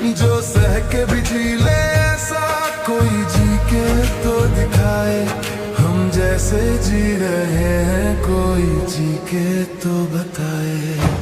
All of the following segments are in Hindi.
जो सह के भी जी ले ऐसा कोई जी के तो दिखाए। हम जैसे जी रहे हैं कोई जी के तो बताए।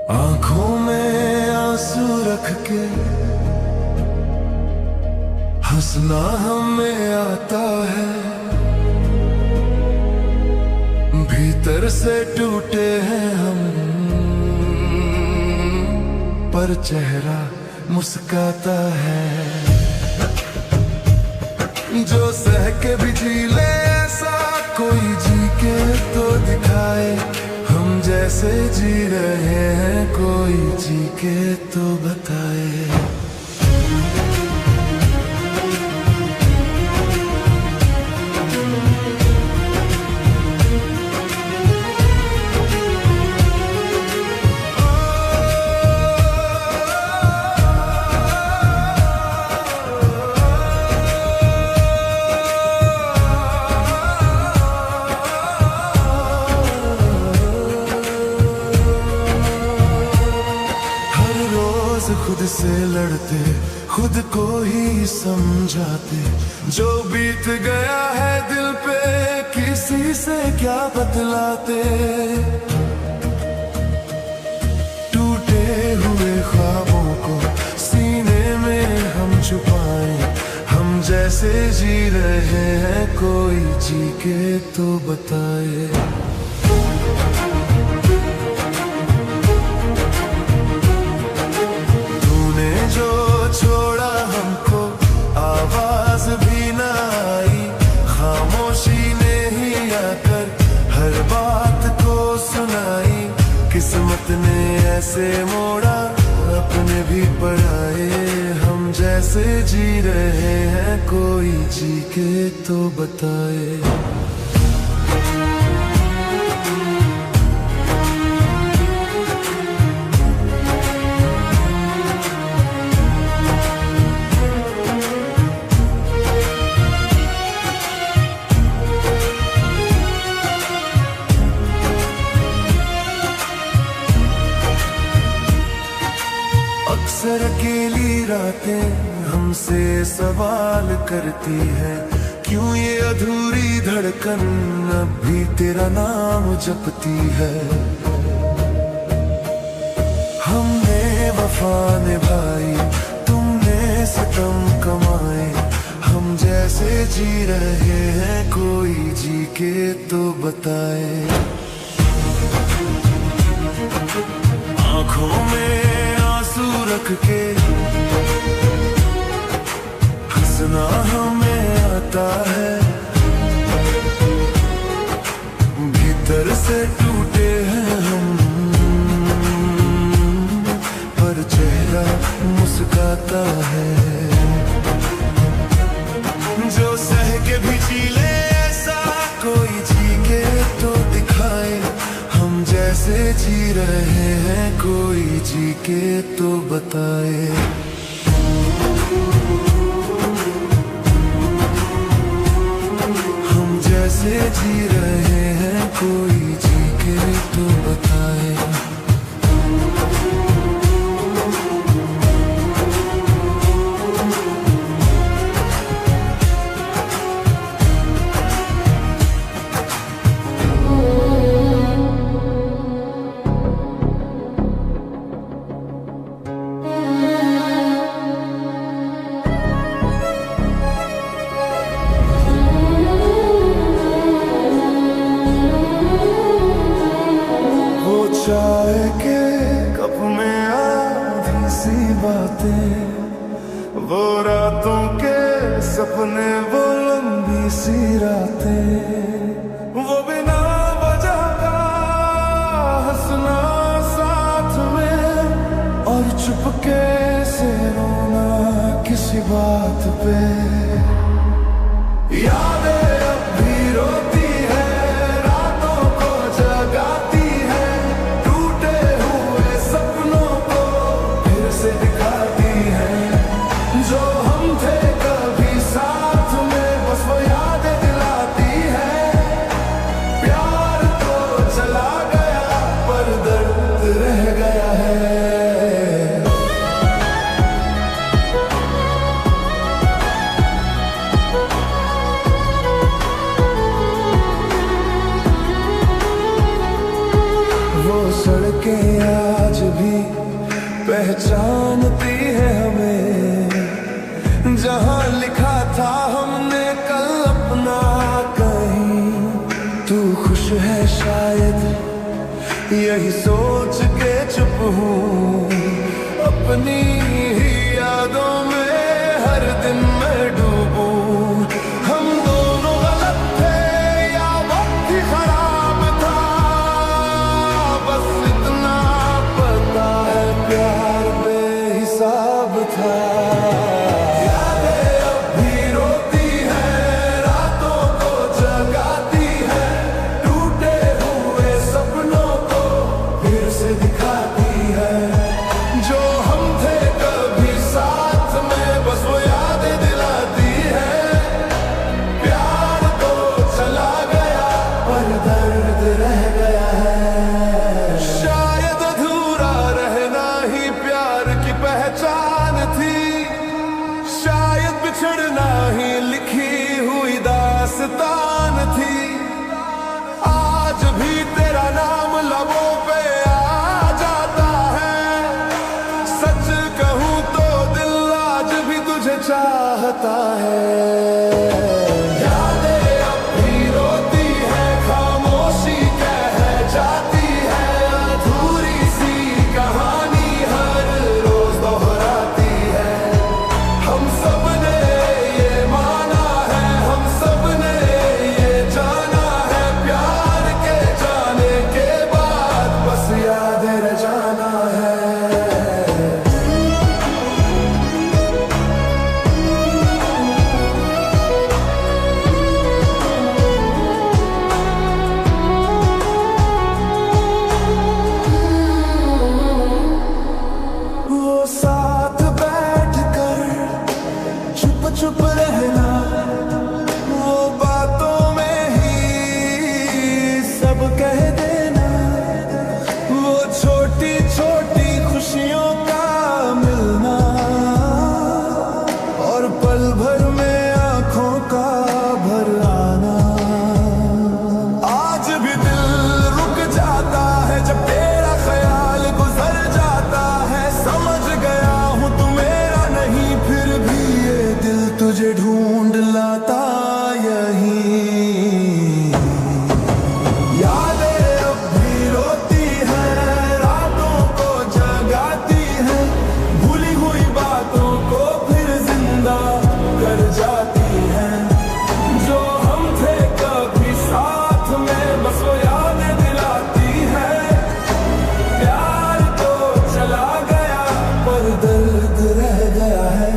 आंखों में आंसू रख के हंसना हमें आता है। भीतर से टूटे हैं हम पर चेहरा मुस्काता है। जो सह के भी जी ले ऐसा कोई जी के तो दिखाए। हम जैसे जी रहे हैं कोई जी के तो बताए। खुद से लड़ते खुद को ही समझाते। जो बीत गया है दिल पे किसी से क्या बतलाते। टूटे हुए ख्वाबों को सीने में हम छुपाए। हम जैसे जी रहे हैं कोई जी के तो बताए। छोड़ा हमको आवाज भी ना आई। खामोशी ने ही आकर हर बात को सुनाई। किस्मत ने ऐसे मोड़ा अपने भी पढ़ाए। हम जैसे जी रहे हैं कोई जी के तो बताए। अक्सर अकेली रातें हमसे सवाल करती है। क्यों ये अधूरी धड़कन अब भी तेरा नाम जपती है। हमने वफा निभाई तुमने सितम कमाए। हम जैसे जी रहे हैं कोई जी के तो बताए। आंखों में रख के हंसना हमें आता है। भीतर से टूटे हैं हम पर चेहरा मुस्काता है। जो सह के भी जी ले ऐसा कोई जी के तो दिखाए। हम जैसे जी रहे हैं कोई जी के तो बताए। हम जैसे जी रहे हैं कोई जी के तो बताए। चाय के कप में आधी सी बातें। वो रातों के सपने वो लंबी सी रातें। बात पे। यादें अब भी रोती है, रातों को जगाती है, टूटे हुए सपनों को फिर से दिखाती है। जो हम थे कभी साथ में, बस वो यादें दिलाती है। प्यार तो चला गया पर दर्द रह गया है। वो सड़कें आज भी पहचानती है हमें, जहां लिखा था हमने कल अपना कहीं। तू खुश है शायद यही सोच के चुप हूँ, अपनी ही यादों में हर दिन मैं डूबूं। हम दोनों गलत थे या वक्त ही खराब था, बस इतना पता है प्यार बेहिसाब था। यादें अब भी रोती है, रातों को जगाती है, टूटे हुए सपनों को फिर से दिखाती है। जो हम थे कभी साथ में, बस वो यादें दिलाती है। प्यार तो चला गया पर दर्द रह गया है। शायद अधूरा रहना ही प्यार की पहचान थी, शायद बिछड़ना ही लिखी हुई दास्तान थी। आज भी तेरा नाम लबों पे आ जाता है, सच कहूं तो दिल आज भी तुझे चाहता है। यादें अब भी रोती है, खामोशी कह जाती है, अधूरी सी कहानी हर रोज दोहराती है। हम सब ने ये माना है, हम सब ने ये जाना है, प्यार के जाने के बाद बस यादें रह जाना है। वो साथ बैठकर चुप चुप रहना, वो बातों में ही सब कह देना, वो छोटी छोटी खुशियों का मिलना, और पल भर में आंखों का भर आना। आज भी दिल रुक जाता है जब तेरा ख्याल गुजर जाता है। समझ गया हूँ तू मेरा नहीं, फिर भी ये दिल तुझे ढूंढ लाता यहीं। यादें अब भी रोती है, रातों को जगाती है, भूली हुई बातों को फिर जिंदा कर जाती है। जो हम थे कभी साथ में, बस वो यादें दिलाती है। प्यार तो चला गया पर दर्द रह गया है।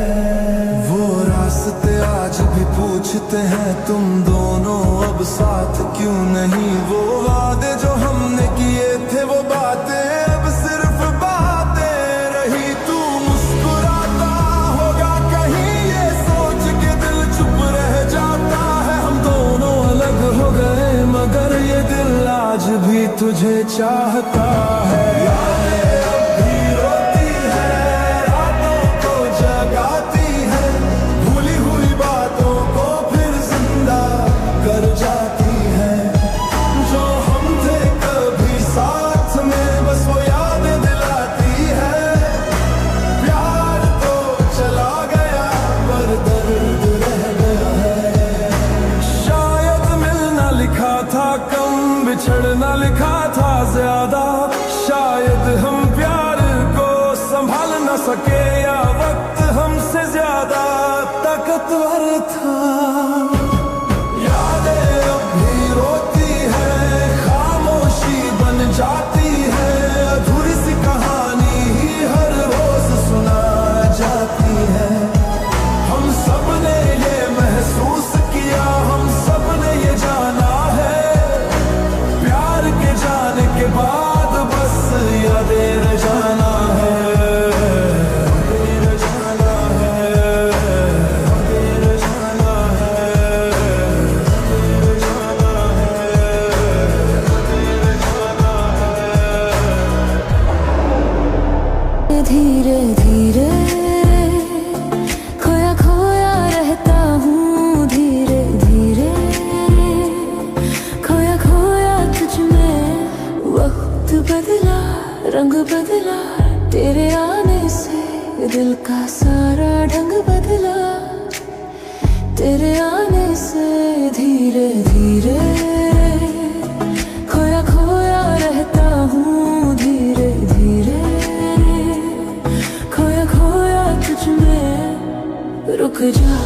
वो रास्ते आज भी पूछते हैं तुम दोनों अब साथ क्यों नहीं। वो वादे जो हमने किए थे वो बातें अब सिर्फ बातें रही। तू मुस्कुराता होगा कहीं ये सोच के दिल चुप रह जाता है। हम दोनों अलग हो गए मगर ये दिल आज भी तुझे चाहता है। यादें अब भी रोती है, रातों को जगाती है, भूली हुई बातों को फिर जिंदा कर जाती है। जो हम थे कभी साथ में, बस वो यादें दिलाती है। प्यार तो चला गया पर दर्द रह गया है। शायद मिलना लिखा था कम, बिछड़ना लिखा था ज्यादा। शायद हम प्यार को संभाल न सके या वक्त हमसे ज्यादा ताकतवर था। यादें अब भी रोती है, खामोशी बन जाती है, अधूरी सी कहानी ही हर रोज सुना जाती है। हम सब रंग बदला तेरे आने से, दिल का सारा ढंग बदला तेरे आने से। धीरे धीरे खोया खोया रहता हूँ, धीरे धीरे खोया खोया तुझ में। रुक जा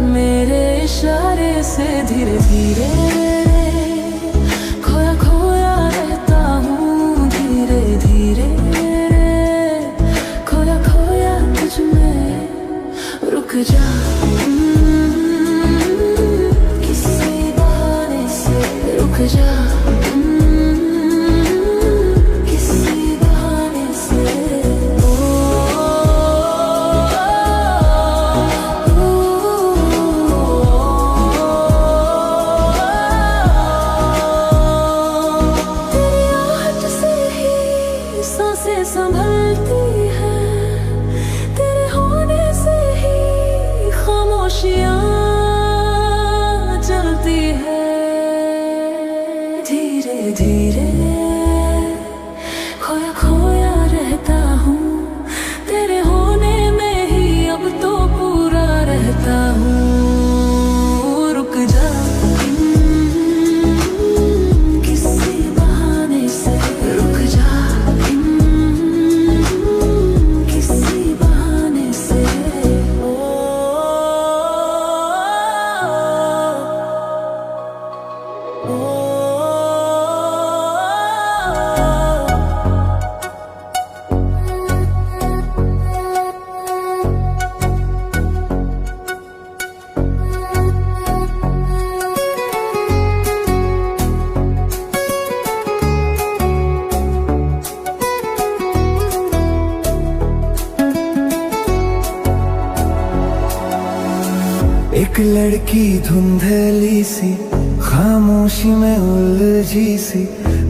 मेरे इशारे से। धीरे धीरे खोया खोया रहता हूँ, धीरे धीरे खोया खोया तुझ में। रुक जा किसी बहाने से, रुक जा संभलती है, तेरे होने से ही खामोशियां चलती है। धीरे धीरे खोया खोया रहता हूँ, तेरे होने में ही अब तो पूरा रहता हूँ। रुक जा किसी बहाने से, रुक जा एक लड़की धुंधली सी, खामोशी में उलझी सी,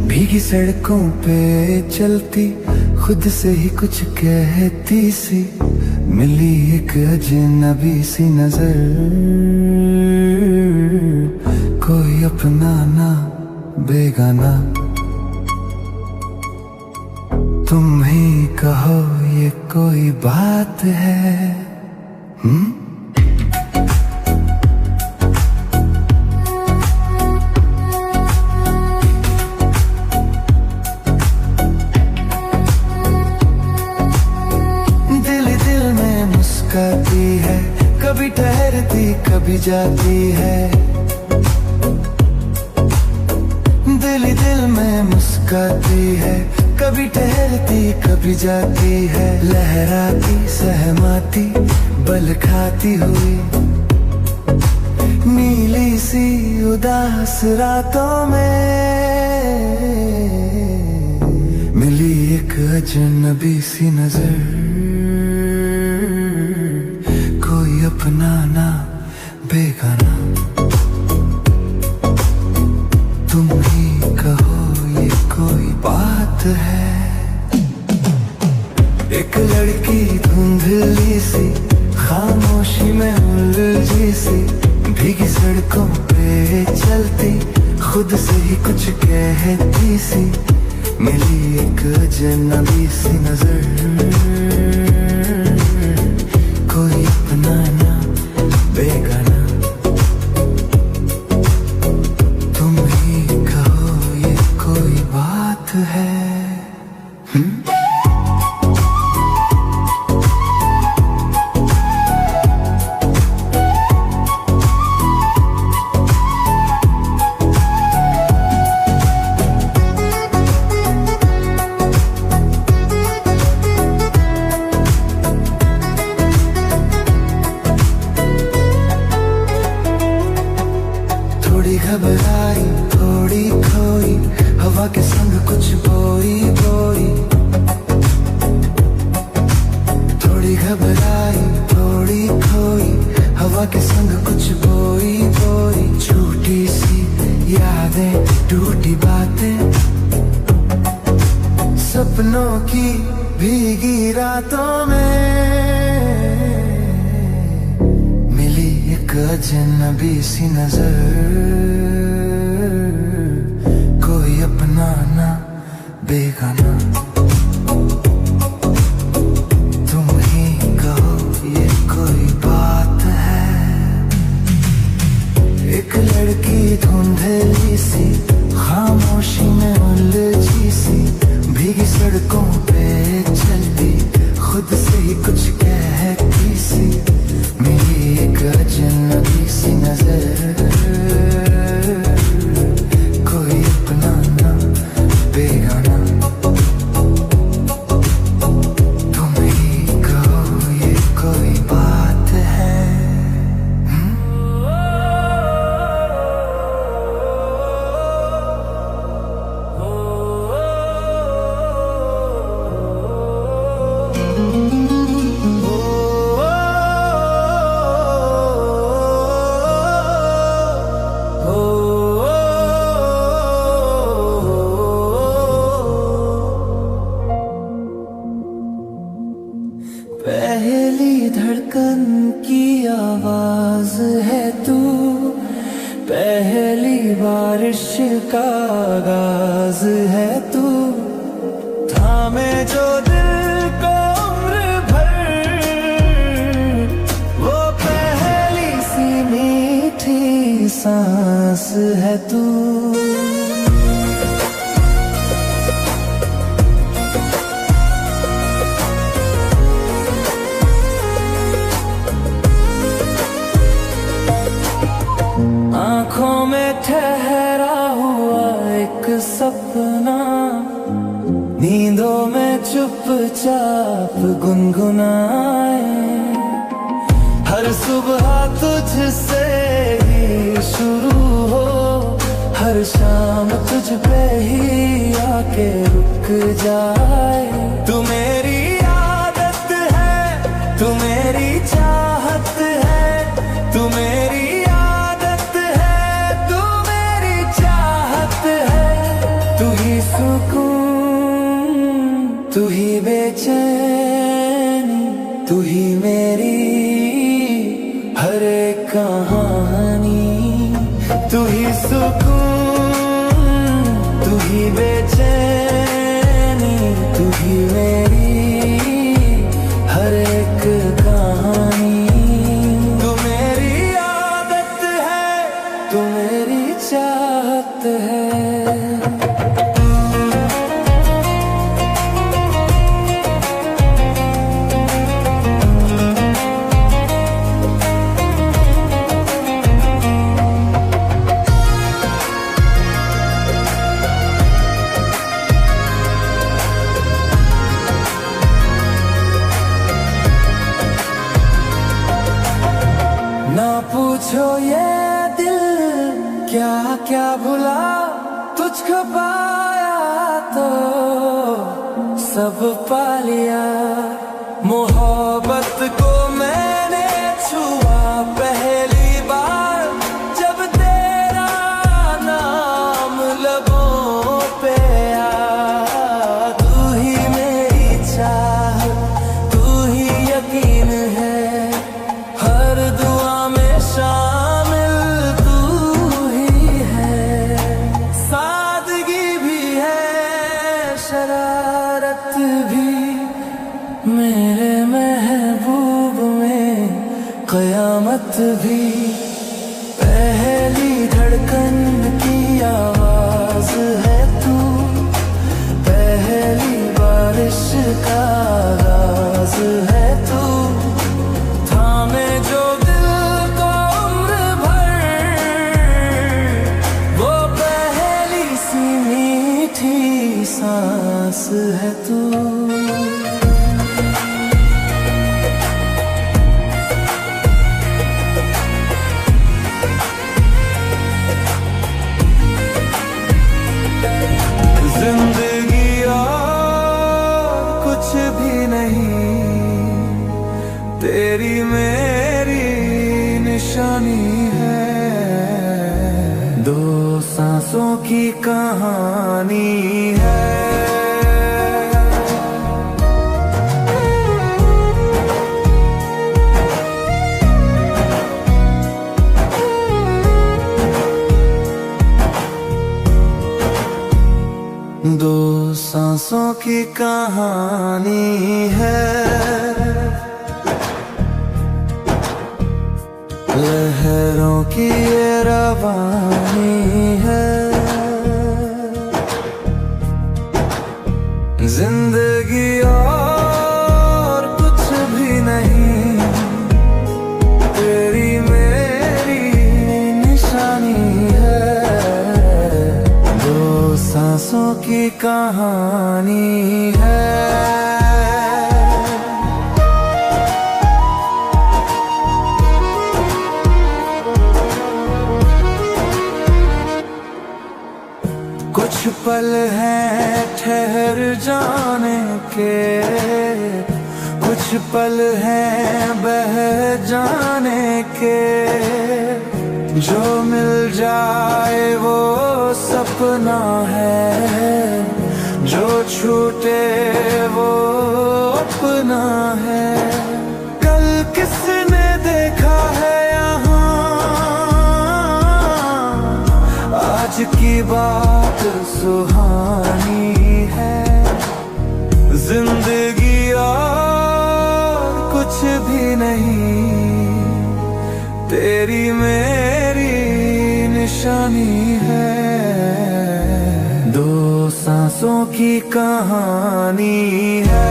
भीगी सड़कों पे चलती, खुद से ही कुछ कहती सी। मिली एक अजनबी सी नजर, कोई अपना ना बेगाना। तुम ही कहो ये कोई बात है? मुस्काती है, कभी ठहरती कभी जाती है। दिल ही दिल में मुस्काती है, कभी ठहरती कभी जाती है। लहराती सहमाती बल खाती हुई, नीली सी उदास रातों में मिली एक अजनबी सी नजर। कोई अपना ना बेगाना, तुम ही कहो ये कोई बात है? एक लड़की धुंधली सी, खामोशी में उलझी सी, भीगी सड़कों पे चलती, खुद से ही कुछ कहती सी। मिली एक अजनबी सी नजर, कोई अपना ना बेगाना, तुम ही कहो ये कोई बात है? घबराई थोड़ी खोई हवा के संग कुछ बोई बोई, थोड़ी घबराई थोड़ी खोई, हवा के संग कुछ बोई बोई। झूठी सी यादें टूटी बातें, सपनों की भीगी रातों में मिली एक अजनबी सी नजर, कोई अपना ना बेगाना। तुम ही कहो ये कोई बात है, एक लड़की धुंधली सी खामोशी में उलझी सी, भीगी सड़कों पे चलती खुद से ही कुछ कहती सी, मिली एक अजनबी सी नजर, कोई अपना ना बेगाना। तुम ही कहो ये कोई बात है। पहली धड़कन की आवाज है तू, पहली बारिश का आगाज है तू, थामे जो दिल को उम्र भर, वो पहली सी मीठी सांस है तू। आँखों में ठहरा हुआ एक सपना, नींदों में चुपचाप गुनगुनाए, हर सुबह तुझसे ही शुरू हो, हर शाम तुझ पे ही आके रुक जाए। तू मेरी आदत है, तू मेरी चाहत है, तू मेरी सुकून, तू ही बेचैनी, तू ही मेरी हर एक कहानी। तू ही सुकून, तू ही बेचैनी, तू ही मेरी हर एक कहानी। तू मेरी आदत है, तू मेरी चाहत है। ना पूछो ये दिल क्या क्या भुला, तुझको पाया तो सब पा लिया। मोहब्बत को मैंने छुआ पहली बार, जब तेरा नाम लबों पे आया। तू ही मेरी चाह, तू ही यकीन है, हर दुआ में शामिल तू ही है। सादगी भी है, शरारत भी, मेरे महबूब में कयामत भी। पहली धड़कन की आवाज है तू, पहली बारिश का आगाज है तू, थामे जो दिल को उम्र भर, वो पहली सी मीठी सांस है तू। तेरी मेरी निशानी है, दो सांसों की कहानी है। 2 सांसों की कहानी है, लहरों की ये रवानी है। जिंदगी और कुछ भी नहीं, तेरी मेरी निशानी है, 2 सांसों की कहानी है। कुछ पल हैं ठहर जाने के, कुछ पल हैं बह जाने के, जो मिल जाए वो सपना है, जो छूटे वो अपना है। कल किसने देखा है यहाँ, आज की बात सुहानी है। जिंदगी और कुछ भी नहीं, तेरी मेरी निशानी है, 2 सांसों की कहानी है।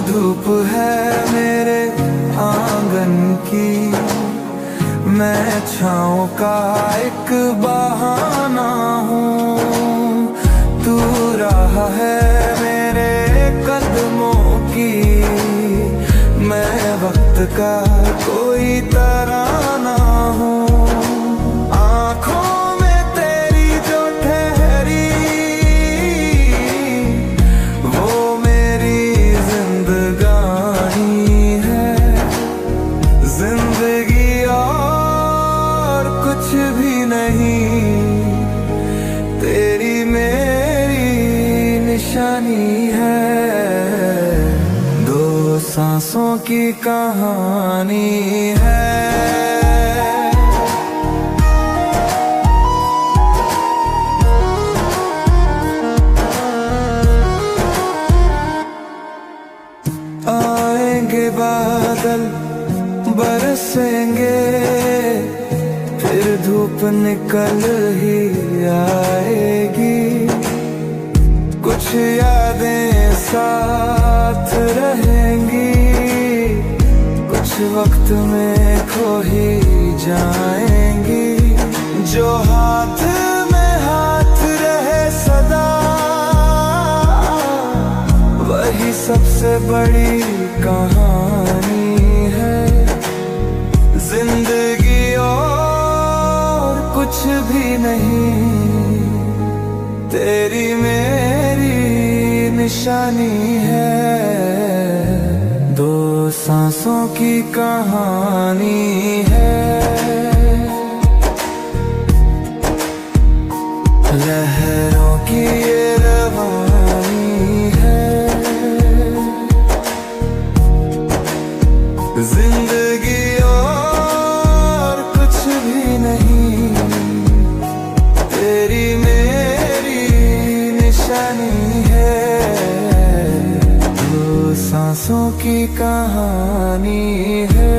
धूप है मेरे आंगन की, मैं छाँव का एक बहाना हूँ। तू राह है मेरे कदमों की, मैं वक्त का कोई तराना हूँ। आँखों में तेरी जो ठहरी, वो मेरी जिंदगानी है। जिंदगी और कुछ भी नहीं, तेरी मेरी निशानी है, 2 सांसों की कहानी है। आएंगे बादल बरसेंगे, फिर धूप निकल ही आएगी। कुछ यादें साथ रहेंगी, कुछ वक्त में खो ही जाएंगी। जो हाथ में हाथ रहे सदा, वही सबसे बड़ी कहानी है। जिंदगी और कुछ भी नहीं, तेरी मेरी निशानी है, 2 सांसों की कहानी है। लहरों की ये रवानी है, जिंदगी और कुछ भी नहीं, तेरी मेरी निशानी है, 2 सांसों की कहानी है।